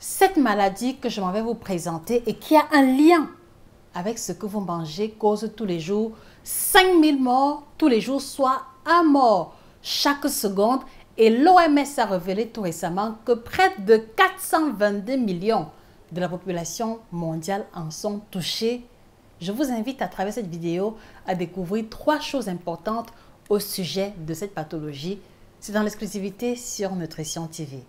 Cette maladie que je m'en vais vous présenter et qui a un lien avec ce que vous mangez cause tous les jours 5000 morts tous les jours, soit un mort chaque seconde. Et l'OMS a révélé tout récemment que près de 422 millions de la population mondiale en sont touchés. Je vous invite à travers cette vidéo à découvrir 3 choses importantes au sujet de cette pathologie. C'est dans l'exclusivité sur Nutrition TV.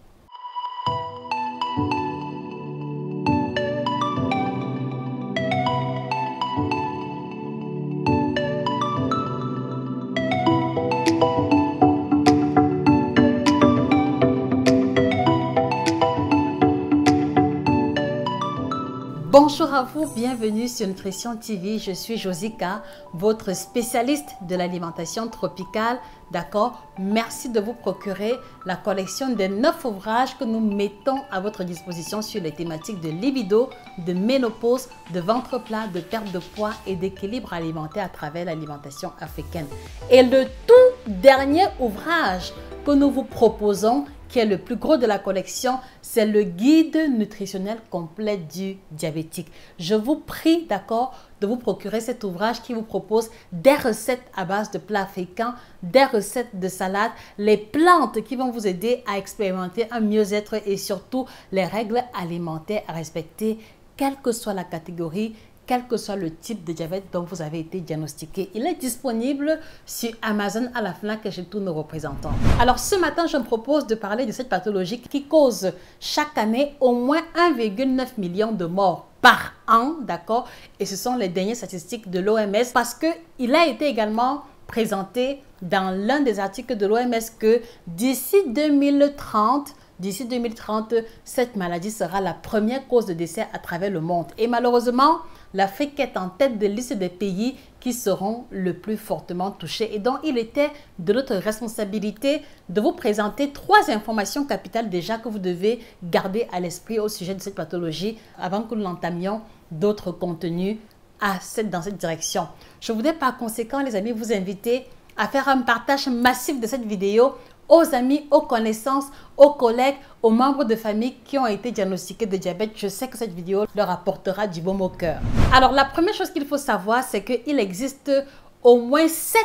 Bonjour à vous, bienvenue sur Nutrition TV. Je suis Josica, votre spécialiste de l'alimentation tropicale. D'accord? Merci de vous procurer la collection des 9 ouvrages que nous mettons à votre disposition sur les thématiques de libido, de ménopause, de ventre plat, de perte de poids et d'équilibre alimentaire à travers l'alimentation africaine. Et le tout dernier ouvrage que nous vous proposons, qui est le plus gros de la collection, c'est le guide nutritionnel complet du diabétique. Je vous prie, d'accord, de vous procurer cet ouvrage qui vous propose des recettes à base de plats africains, des recettes de salades, les plantes qui vont vous aider à expérimenter un mieux-être et surtout les règles alimentaires à respecter, quelle que soit la catégorie, quel que soit le type de diabète dont vous avez été diagnostiqué. Il est disponible sur Amazon, à la Fnac et chez tous nos représentants. Alors ce matin, je me propose de parler de cette pathologie qui cause chaque année au moins 1,9 million de morts par an, d'accord? Et ce sont les dernières statistiques de l'OMS parce qu'il a été également présenté dans l'un des articles de l'OMS que d'ici 2030, cette maladie sera la première cause de décès à travers le monde. Et malheureusement, l'Afrique est en tête de liste des pays qui seront le plus fortement touchés. Et donc, il était de notre responsabilité de vous présenter 3 informations capitales déjà que vous devez garder à l'esprit au sujet de cette pathologie avant que nous n'entamions d'autres contenus dans cette direction. Je voudrais par conséquent, les amis, vous inviter à faire un partage massif de cette vidéo aux amis, aux connaissances, aux collègues, aux membres de famille qui ont été diagnostiqués de diabète. Je sais que cette vidéo leur apportera du baume au cœur. Alors, la première chose qu'il faut savoir, c'est qu'il existe au moins 7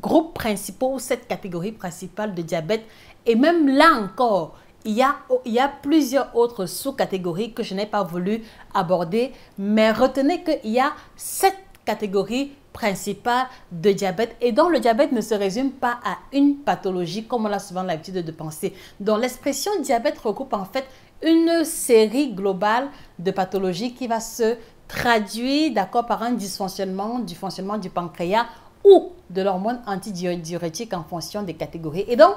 groupes principaux ou 7 catégories principales de diabète. Et même là encore, il y a plusieurs autres sous-catégories que je n'ai pas voulu aborder. Mais retenez qu'il y a 7 catégories principale de diabète et dont le diabète ne se résume pas à une pathologie comme on a souvent l'habitude de penser. Donc l'expression diabète regroupe en fait une série globale de pathologies qui va se traduire, d'accord, par un dysfonctionnement du fonctionnement du pancréas ou de l'hormone antidiurétique en fonction des catégories. Et donc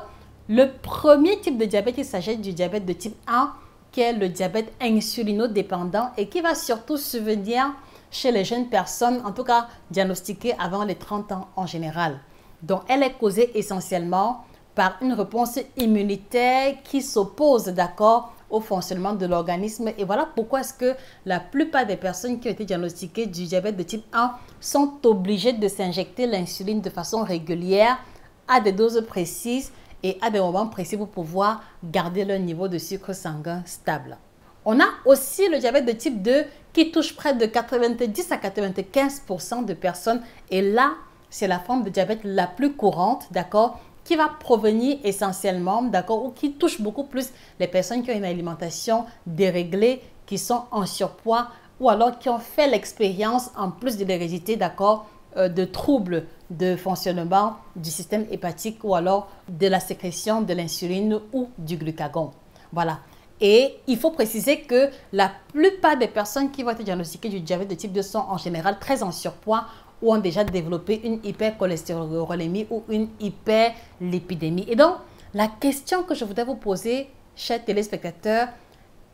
le premier type de diabète, il s'agit du diabète de type 1 qui est le diabète insulinodépendant et qui va surtout survenir chez les jeunes personnes, en tout cas diagnostiquées avant les 30 ans en général. Donc, elle est causée essentiellement par une réponse immunitaire qui s'oppose, d'accord, au fonctionnement de l'organisme. Et voilà pourquoi est-ce que la plupart des personnes qui ont été diagnostiquées du diabète de type 1 sont obligées de s'injecter l'insuline de façon régulière, à des doses précises et à des moments précis pour pouvoir garder leur niveau de sucre sanguin stable. On a aussi le diabète de type 2 qui touche près de 90 à 95% de personnes. Et là, c'est la forme de diabète la plus courante, d'accord, qui va provenir essentiellement, d'accord, ou qui touche beaucoup plus les personnes qui ont une alimentation déréglée, qui sont en surpoids ou alors qui ont fait l'expérience, en plus de l'hérédité, d'accord, de troubles de fonctionnement du système hépatique ou alors de la sécrétion de l'insuline ou du glucagon. Voilà. Et il faut préciser que la plupart des personnes qui vont être diagnostiquées du diabète de type 2 sont en général très en surpoids ou ont déjà développé une hypercholestérolémie ou une hyperlipidémie. Et donc, la question que je voudrais vous poser, chers téléspectateurs,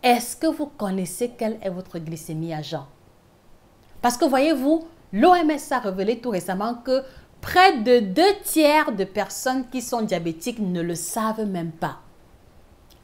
est-ce que vous connaissez quelle est votre glycémie à jeun? Parce que voyez-vous, l'OMS a révélé tout récemment que près de 2 tiers de personnes qui sont diabétiques ne le savent même pas.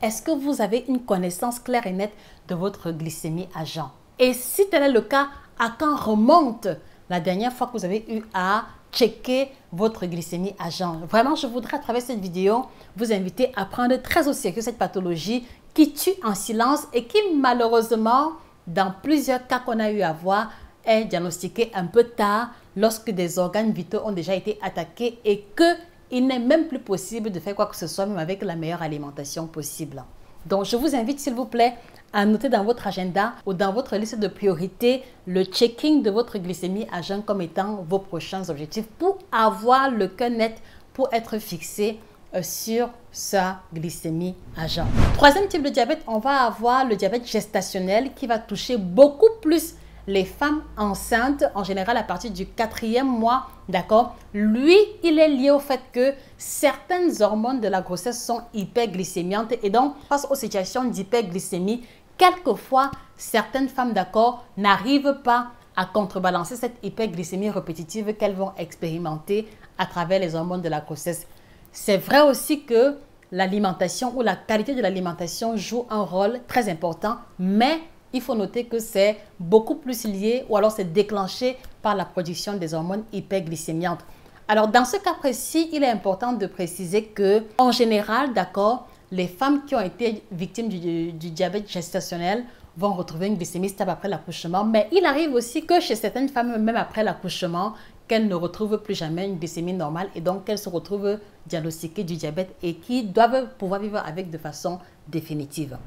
Est-ce que vous avez une connaissance claire et nette de votre glycémie à jeun? Et si tel est le cas, à quand remonte la dernière fois que vous avez eu à checker votre glycémie à jeun? Vraiment, je voudrais à travers cette vidéo vous inviter à prendre très au sérieux cette pathologie qui tue en silence et qui malheureusement, dans plusieurs cas qu'on a eu à voir, est diagnostiqué un peu tard lorsque des organes vitaux ont déjà été attaqués et qu'il n'est même plus possible de faire quoi que ce soit, même avec la meilleure alimentation possible. Donc, je vous invite, s'il vous plaît, à noter dans votre agenda ou dans votre liste de priorités le checking de votre glycémie à jeun comme étant vos prochains objectifs pour avoir le cœur net, pour être fixé sur sa glycémie à jeun. Troisième type de diabète, on va avoir le diabète gestationnel qui va toucher beaucoup plus les femmes enceintes, en général à partir du 4e mois, d'accord? Lui, il est lié au fait que certaines hormones de la grossesse sont hyperglycémiantes et donc, face aux situations d'hyperglycémie, quelquefois, certaines femmes, d'accord, n'arrivent pas à contrebalancer cette hyperglycémie répétitive qu'elles vont expérimenter à travers les hormones de la grossesse. C'est vrai aussi que l'alimentation ou la qualité de l'alimentation joue un rôle très important, mais il faut noter que c'est beaucoup plus lié ou alors c'est déclenché par la production des hormones hyperglycémiantes. Alors, dans ce cas précis, il est important de préciser que, en général, d'accord, les femmes qui ont été victimes du diabète gestationnel vont retrouver une glycémie stable après l'accouchement, mais il arrive aussi que chez certaines femmes, même après l'accouchement, qu'elles ne retrouvent plus jamais une glycémie normale et donc qu'elles se retrouvent diagnostiquées du diabète et qui doivent pouvoir vivre avec de façon définitive.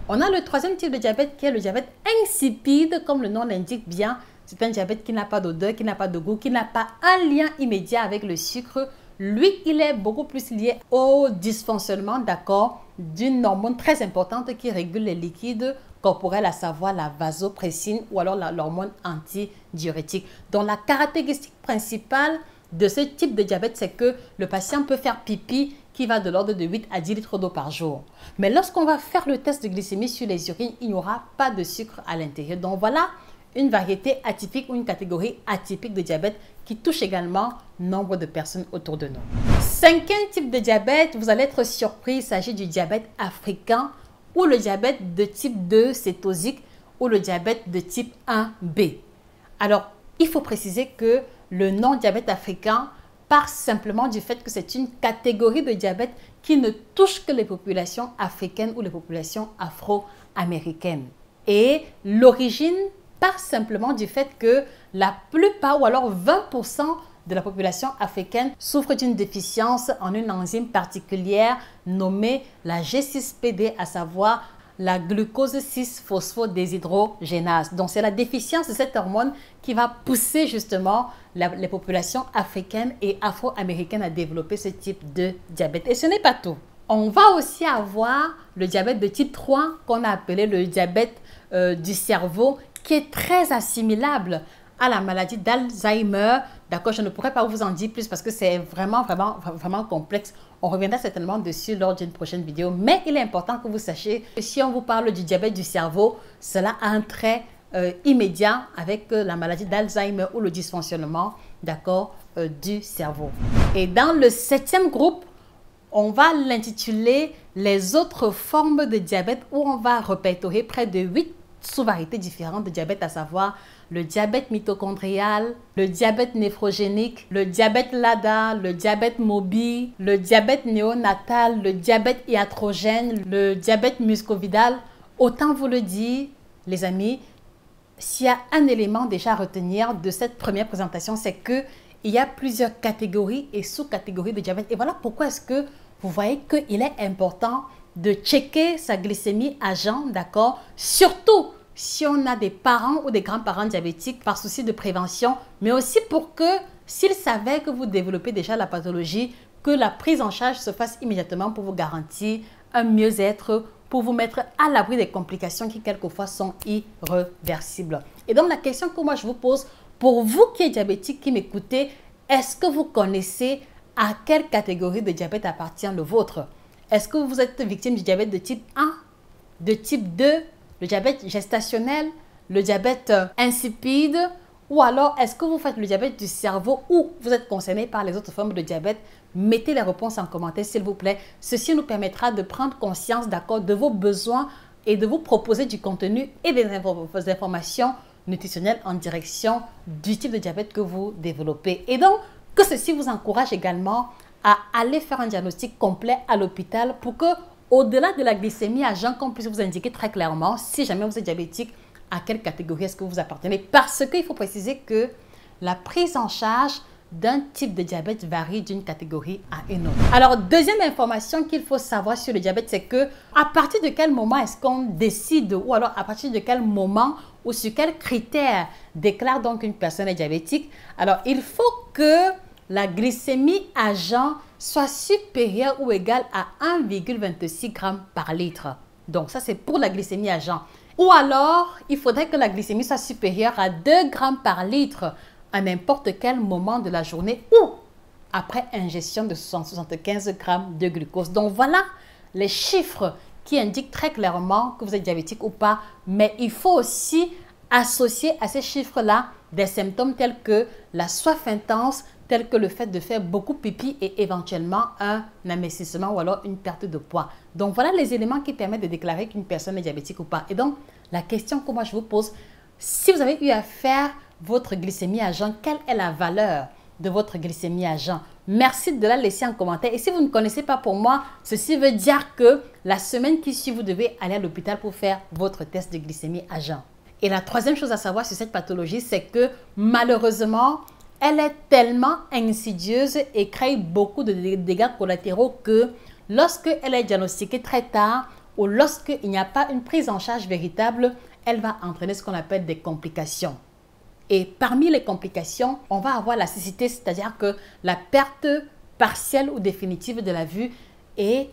On a le troisième type de diabète qui est le diabète insipide, comme le nom l'indique bien. C'est un diabète qui n'a pas d'odeur, qui n'a pas de goût, qui n'a pas un lien immédiat avec le sucre. Lui, il est beaucoup plus lié au dysfonctionnement, d'accord, d'une hormone très importante qui régule les liquides corporels, à savoir la vasopressine ou alors l'hormone antidiurétique. Donc, la caractéristique principale de ce type de diabète, c'est que le patient peut faire pipi qui va de l'ordre de 8 à 10 litres d'eau par jour. Mais lorsqu'on va faire le test de glycémie sur les urines, il n'y aura pas de sucre à l'intérieur. Donc voilà une variété atypique ou une catégorie atypique de diabète qui touche également nombre de personnes autour de nous. Cinquième type de diabète, vous allez être surpris, il s'agit du diabète africain ou le diabète de type 2 cétosique ou le diabète de type 1B. Alors, il faut préciser que le nom diabète africain part simplement du fait que c'est une catégorie de diabète qui ne touche que les populations africaines ou les populations afro-américaines. Et l'origine part simplement du fait que la plupart, ou alors 20% de la population africaine souffre d'une déficience en une enzyme particulière nommée la G6PD, à savoir la glucose 6-phosphodéshydrogénase. Donc, c'est la déficience de cette hormone qui va pousser justement les populations africaines et afro-américaines à développer ce type de diabète. Et ce n'est pas tout. On va aussi avoir le diabète de type 3 qu'on a appelé le diabète du cerveau qui est très assimilable à la maladie d'Alzheimer. D'accord, je ne pourrais pas vous en dire plus parce que c'est vraiment complexe. On reviendra certainement dessus lors d'une prochaine vidéo. Mais il est important que vous sachiez que si on vous parle du diabète du cerveau, cela a un trait immédiat avec la maladie d'Alzheimer ou le dysfonctionnement, d'accord, du cerveau. Et dans le 7e groupe, on va l'intituler les autres formes de diabète où on va répertorier près de 8 sous-variétés différentes de diabète, à savoir le diabète mitochondrial, le diabète néphrogénique, le diabète LADA, le diabète mobile, le diabète néonatal, le diabète iatrogène, le diabète muscovidal. Autant vous le dire, les amis, s'il y a un élément déjà à retenir de cette première présentation, c'est qu'il y a plusieurs catégories et sous-catégories de diabète. Et voilà pourquoi est-ce que vous voyez qu'il est important de checker sa glycémie à jeun, d'accord? Surtout si on a des parents ou des grands-parents diabétiques par souci de prévention, mais aussi pour que, s'ils savaient que vous développez déjà la pathologie, que la prise en charge se fasse immédiatement pour vous garantir un mieux-être, pour vous mettre à l'abri des complications qui quelquefois sont irréversibles. Et donc la question que moi je vous pose, pour vous qui êtes diabétique, qui m'écoutez, est-ce que vous connaissez à quelle catégorie de diabète appartient le vôtre? Est-ce que vous êtes victime du diabète de type 1, de type 2, le diabète gestationnel, le diabète insipide, ou alors est-ce que vous faites le diabète du cerveau ou vous êtes concerné par les autres formes de diabète? Mettez les réponses en commentaire s'il vous plaît. Ceci nous permettra de prendre conscience, d'accord, de vos besoins et de vous proposer du contenu et des informations nutritionnelles en direction du type de diabète que vous développez. Et donc, que ceci vous encourage également à aller faire un diagnostic complet à l'hôpital pour que au-delà de la glycémie à jeun, qu'on puisse vous indiquer très clairement, si jamais vous êtes diabétique, à quelle catégorie est-ce que vous appartenez. Parce qu'il faut préciser que la prise en charge d'un type de diabète varie d'une catégorie à une autre. Alors, deuxième information qu'il faut savoir sur le diabète, c'est que à partir de quel moment est-ce qu'on décide, ou alors à partir de quel moment ou sur quels critères déclare donc une personne est diabétique. Alors, il faut que la glycémie à jeun soit supérieure ou égale à 1,26 g par litre. Donc, ça, c'est pour la glycémie à jeun. Ou alors, il faudrait que la glycémie soit supérieure à 2 g par litre à n'importe quel moment de la journée ou après ingestion de 75 g de glucose. Donc, voilà les chiffres qui indiquent très clairement que vous êtes diabétique ou pas. Mais il faut aussi associer à ces chiffres-là des symptômes tels que la soif intense, tels que le fait de faire beaucoup pipi et éventuellement un amincissement ou alors une perte de poids. Donc, voilà les éléments qui permettent de déclarer qu'une personne est diabétique ou pas. Et donc, la question que moi je vous pose, si vous avez eu à faire votre glycémie à jeun, quelle est la valeur de votre glycémie à jeun? Merci de la laisser en commentaire. Et si vous ne connaissez pas pour moi, ceci veut dire que la semaine qui suit, vous devez aller à l'hôpital pour faire votre test de glycémie à jeun. Et la troisième chose à savoir sur cette pathologie, c'est que malheureusement, elle est tellement insidieuse et crée beaucoup de dégâts collatéraux que lorsque elle est diagnostiquée très tard ou lorsqu'il n'y a pas une prise en charge véritable, elle va entraîner ce qu'on appelle des complications. Et parmi les complications, on va avoir la cécité, c'est-à-dire que la perte partielle ou définitive de la vue. Et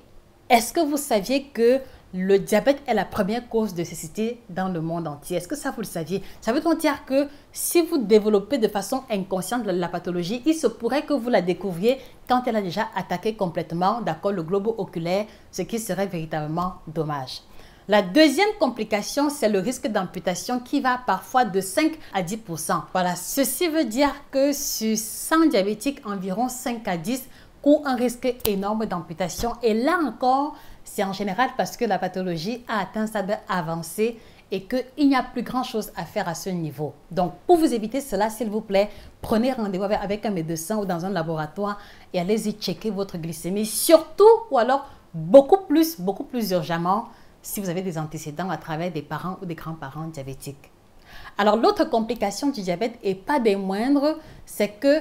est-ce que vous saviez que le diabète est la première cause de cécité dans le monde entier? Est-ce que ça, vous le saviez? Ça veut donc dire que si vous développez de façon inconsciente la pathologie, il se pourrait que vous la découvriez quand elle a déjà attaqué complètement, d'accord, le globe oculaire, ce qui serait véritablement dommage. La deuxième complication, c'est le risque d'amputation qui va parfois de 5 à 10%. Voilà, ceci veut dire que sur 100 diabétiques, environ 5 à 10 courent un risque énorme d'amputation. Et là encore, c'est en général parce que la pathologie a atteint un stade avancé et qu'il n'y a plus grand chose à faire à ce niveau. Donc, pour vous éviter cela, s'il vous plaît, prenez rendez-vous avec un médecin ou dans un laboratoire et allez-y checker votre glycémie. Surtout, ou alors beaucoup plus urgemment, si vous avez des antécédents à travers des parents ou des grands-parents diabétiques. Alors, l'autre complication du diabète, et pas des moindres, c'est que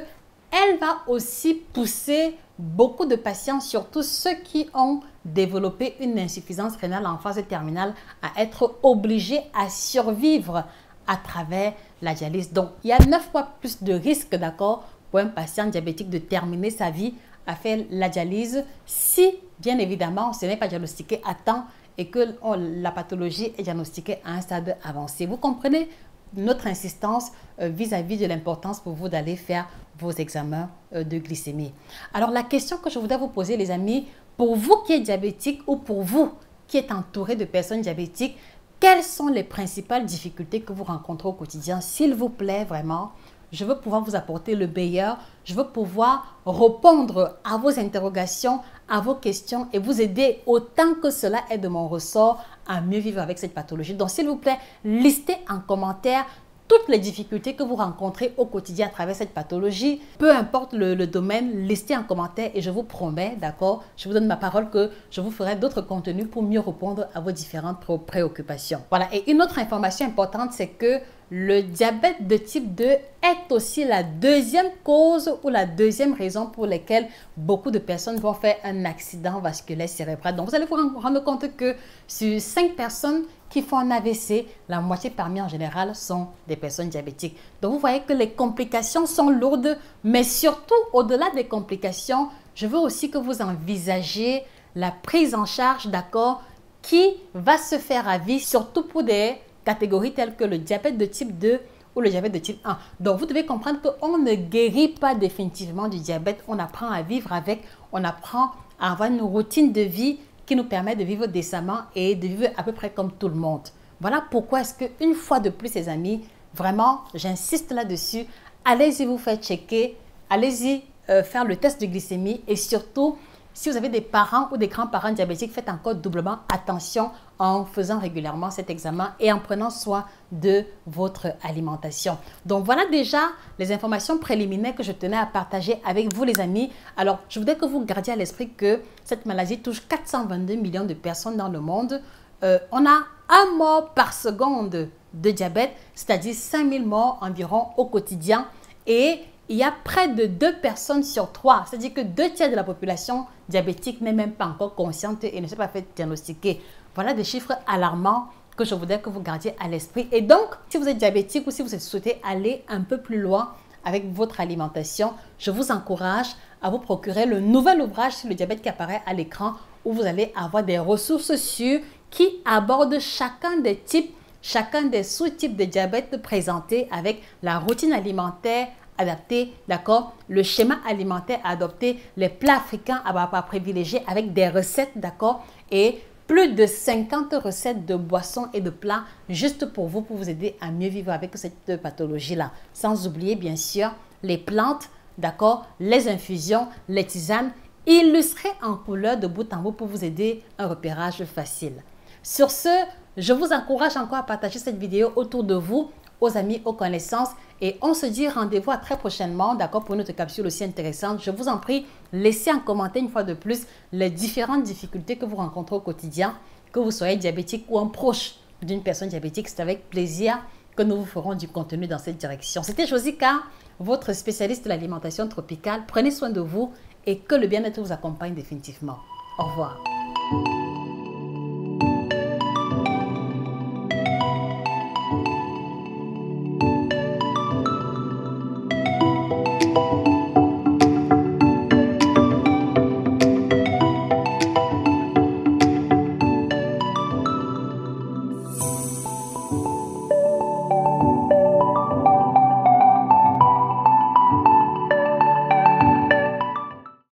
elle va aussi pousser beaucoup de patients, surtout ceux qui ont développé une insuffisance rénale en phase terminale, à être obligés à survivre à travers la dialyse. Donc, il y a 9 fois plus de risques, d'accord, pour un patient diabétique de terminer sa vie à faire la dialyse si, bien évidemment, ce n'est pas diagnostiqué à temps et que la pathologie est diagnostiquée à un stade avancé. Vous comprenez notre insistance vis-à-vis de l'importance pour vous d'aller faire vos examens de glycémie. Alors, la question que je voudrais vous poser, les amis, pour vous qui êtes diabétique ou pour vous qui êtes entouré de personnes diabétiques, quelles sont les principales difficultés que vous rencontrez au quotidien? S'il vous plaît, vraiment, je veux pouvoir vous apporter le meilleur. Je veux pouvoir répondre à vos interrogations, à vos questions et vous aider autant que cela est de mon ressort à mieux vivre avec cette pathologie. Donc, s'il vous plaît, listez en commentaire toutes les difficultés que vous rencontrez au quotidien à travers cette pathologie. Peu importe le domaine, listez en commentaire et je vous promets, d'accord, je vous donne ma parole que je vous ferai d'autres contenus pour mieux répondre à vos différentes préoccupations. Voilà, et une autre information importante, c'est que le diabète de type 2 est aussi la deuxième cause ou la deuxième raison pour laquelle beaucoup de personnes vont faire un accident vasculaire cérébral. Donc, vous allez vous rendre compte que sur 5 personnes qui font un AVC, la moitié parmi en général sont des personnes diabétiques. Donc, vous voyez que les complications sont lourdes, mais surtout, au-delà des complications, je veux aussi que vous envisagiez la prise en charge, d'accord, qui va se faire à vie, surtout pour des catégories telles que le diabète de type 2 ou le diabète de type 1. Donc, vous devez comprendre qu'on ne guérit pas définitivement du diabète. On apprend à vivre avec, on apprend à avoir une routine de vie qui nous permet de vivre décemment et de vivre à peu près comme tout le monde. Voilà pourquoi est-ce qu'une fois de plus, les amis, vraiment, j'insiste là-dessus, allez-y vous faire checker, allez-y faire le test de glycémie et surtout, si vous avez des parents ou des grands-parents diabétiques, faites encore doublement attention en faisant régulièrement cet examen et en prenant soin de votre alimentation. Donc voilà déjà les informations préliminaires que je tenais à partager avec vous les amis. Alors je voudrais que vous gardiez à l'esprit que cette maladie touche 422 millions de personnes dans le monde. On a un mort par seconde de diabète, c'est-à-dire 5000 morts environ au quotidien, et il y a près de 2 personnes sur 3, c'est-à-dire que 2 tiers de la population diabétique n'est même pas encore consciente et ne s'est pas fait diagnostiquer. Voilà des chiffres alarmants que je voudrais que vous gardiez à l'esprit. Et donc, si vous êtes diabétique ou si vous souhaitez aller un peu plus loin avec votre alimentation, je vous encourage à vous procurer le nouvel ouvrage sur le diabète qui apparaît à l'écran, où vous allez avoir des ressources sûres qui abordent chacun des types, chacun des sous-types de diabète présentés avec la routine alimentaire adaptée, d'accord, le schéma alimentaire adopté, les plats africains à privilégier avec des recettes, d'accord, et plus de 50 recettes de boissons et de plats juste pour vous aider à mieux vivre avec cette pathologie-là. Sans oublier, bien sûr, les plantes, d'accord, les infusions, les tisanes, illustrées en couleur de bout en bout pour vous aider un repérage facile. Sur ce, je vous encourage encore à partager cette vidéo autour de vous, aux amis, aux connaissances, et on se dit rendez-vous à très prochainement, d'accord, pour une autre capsule aussi intéressante. Je vous en prie, laissez en commentaire une fois de plus les différentes difficultés que vous rencontrez au quotidien, que vous soyez diabétique ou un proche d'une personne diabétique. C'est avec plaisir que nous vous ferons du contenu dans cette direction. C'était Josika, votre spécialiste de l'alimentation tropicale. Prenez soin de vous et que le bien-être vous accompagne définitivement. Au revoir.